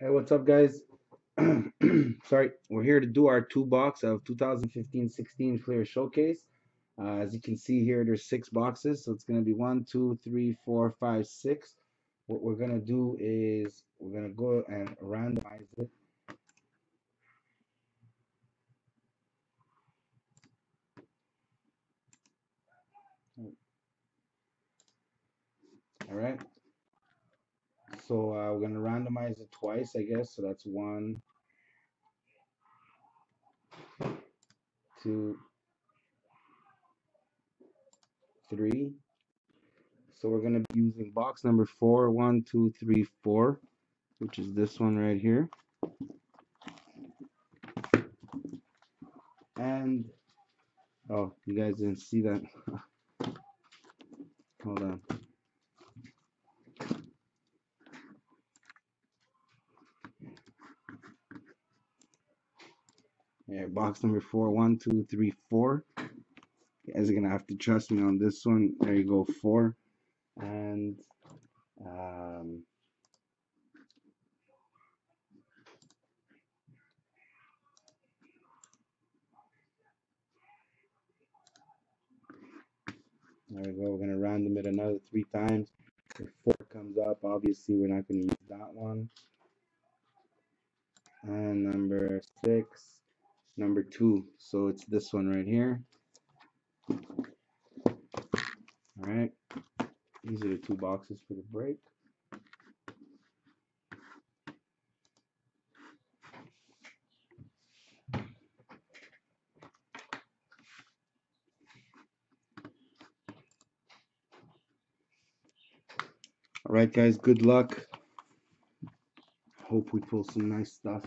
Hey, what's up, guys? Sorry, we're here to do our two box of 2015-16 Fleer Showcase. As you can see here, there's six boxes, so it's gonna be one, two, three, four, five, six. What we're gonna do is we're gonna go and randomize it. All right. So we're gonna randomize it twice, I guess. So that's one, two, three. So we're gonna be using box number four, one, two, three, four, which is this one right here. And oh, you guys didn't see that. Hold on. Yeah, box number four, one, two, three, four. You guys are gonna have to trust me on this one. There you go, four. And um, there we go. We're gonna random it another three times. If four comes up, obviously we're not gonna use that one. And number six, number two. So it's this one right here. All right. These are the two boxes for the break. All right, guys. Good luck. Hope we pull some nice stuff.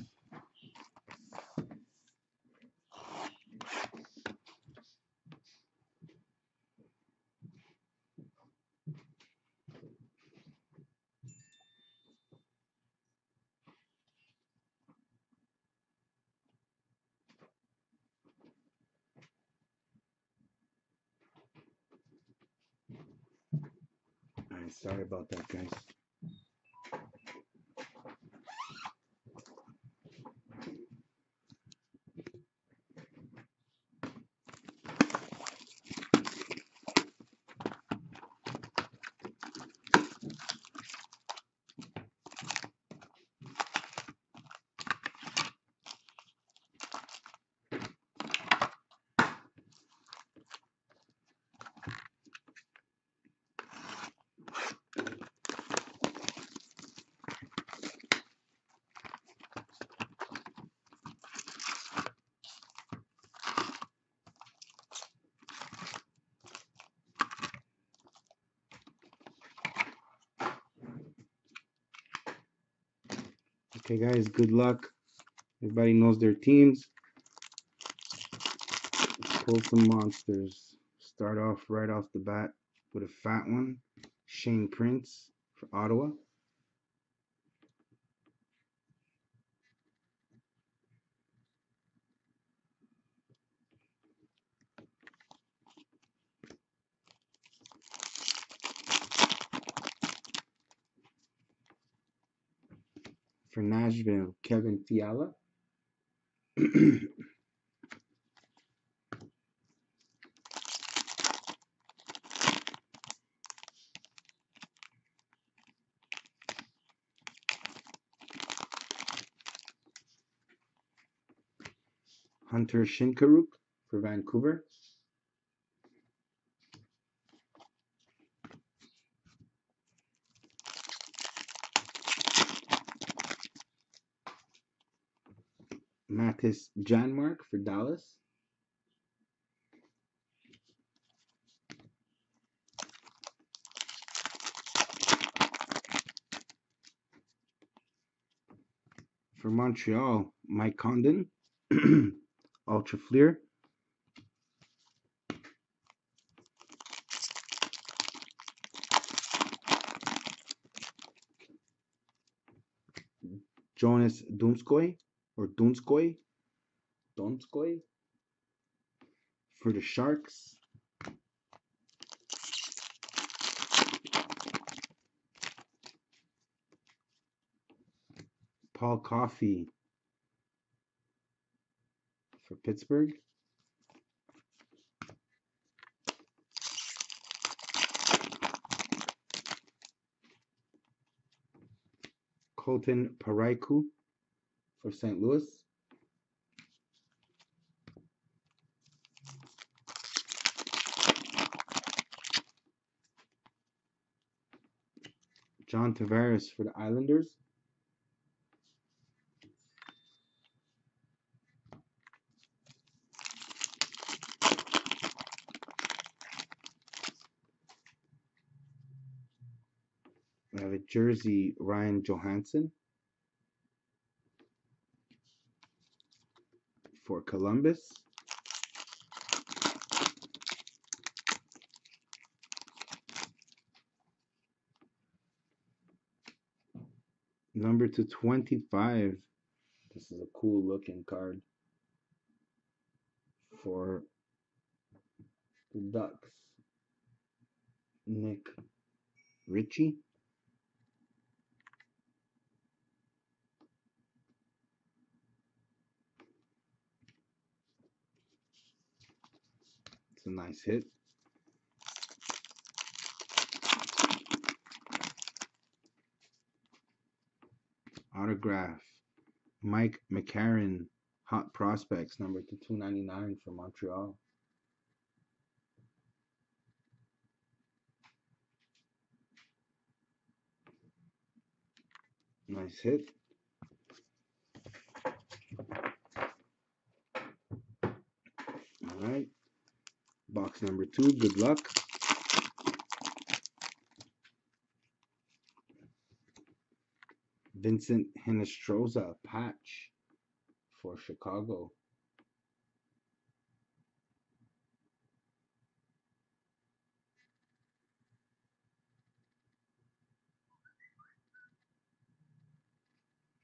All right. Sorry about that, guys. Okay, guys. Good luck. Everybody knows their teams. Pull some monsters. Start off right off the bat with a fat one. Shane Prince for Ottawa. For Nashville, Kevin Fiala. Hunter Shinkaruk for Vancouver. Mattis Janmark for Dallas. For Montreal, Mike Condon. Ultra Fleer. Jonas Dunskoy or Dunskoy. Donskoy for the Sharks. Paul Coffey for Pittsburgh. Colton Parayko for St. Louis. John Tavares for the Islanders. We have a jersey, Ryan Johansson for Columbus. Number to 25. This is a cool looking card for the Ducks. Nick Ritchie. It's a nice hit. Autograph, Mike McCarron, Hot Prospects, number to 299 for Montreal. Nice hit. All right. Box number 2, good luck. Vincent Hinostroza, patch for Chicago.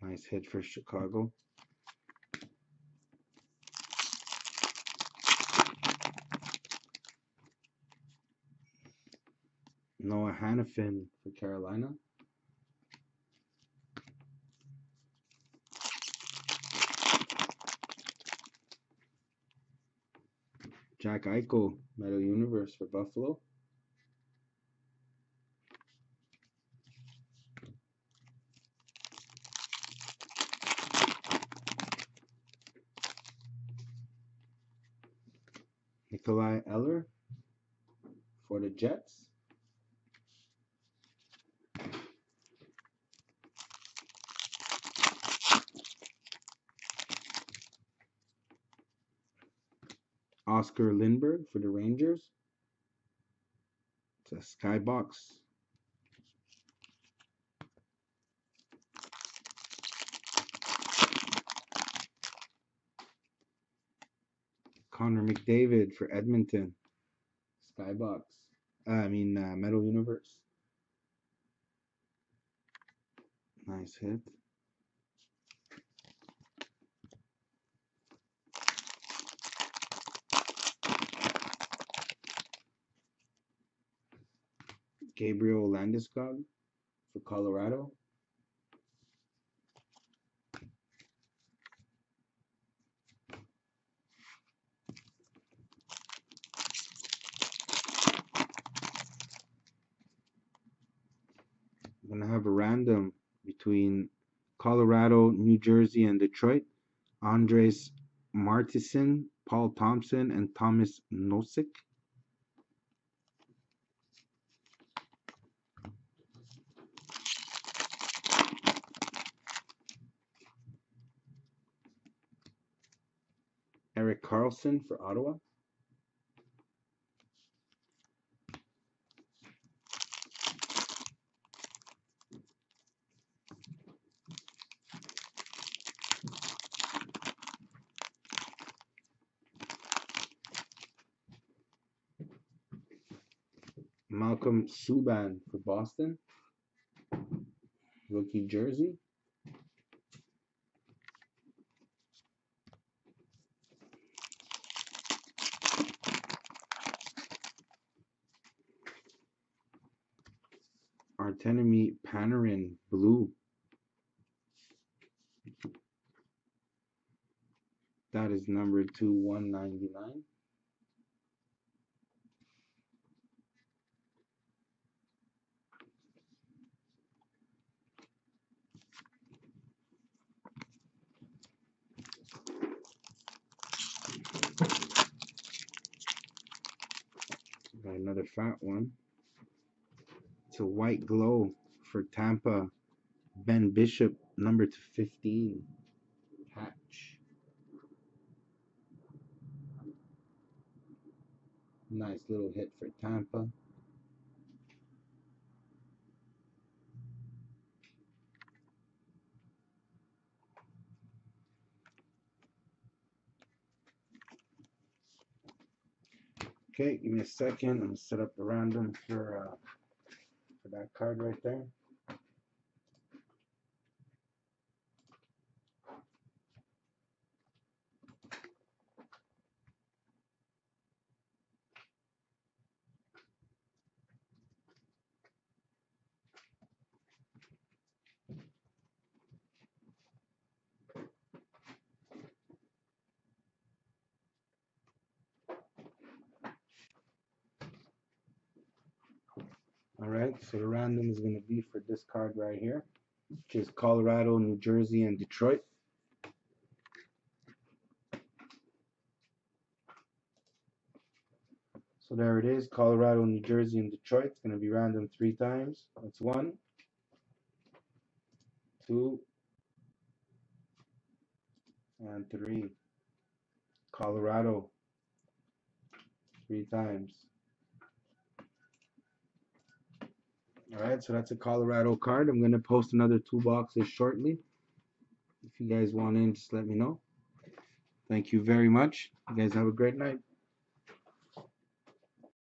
Nice hit for Chicago. Noah Hannafin for Carolina. Jack Eichel, Metal Universe for Buffalo. Nikolai Eller for the Jets. Oscar Lindbergh for the Rangers. It's a skybox. Connor McDavid for Edmonton. Skybox. Metal Universe. Nice hit. Gabriel Landeskog for Colorado. I'm going to have a random between Colorado, New Jersey, and Detroit. Andres Martinson, Paul Thompson, and Thomas Nosek. Erik Karlsson for Ottawa. Malcolm Subban for Boston. Rookie jersey. Artemi Panarin blue. That is number 2199. Got another fat one. It's a white glow for Tampa. Ben Bishop, number 15. Patch. Nice little hit for Tampa. Okay, give me a second. I'm gonna set up the random for that card right there. All right, so the random is gonna be for this card right here, which is Colorado, New Jersey, and Detroit. So there it is, Colorado, New Jersey, and Detroit. It's gonna be random 3 times. That's 1, 2, and 3. Colorado 3 times. All right, so that's a Colorado card. I'm gonna post another 2 boxes shortly. If you guys want in, just let me know. Thank you very much. You guys have a great night.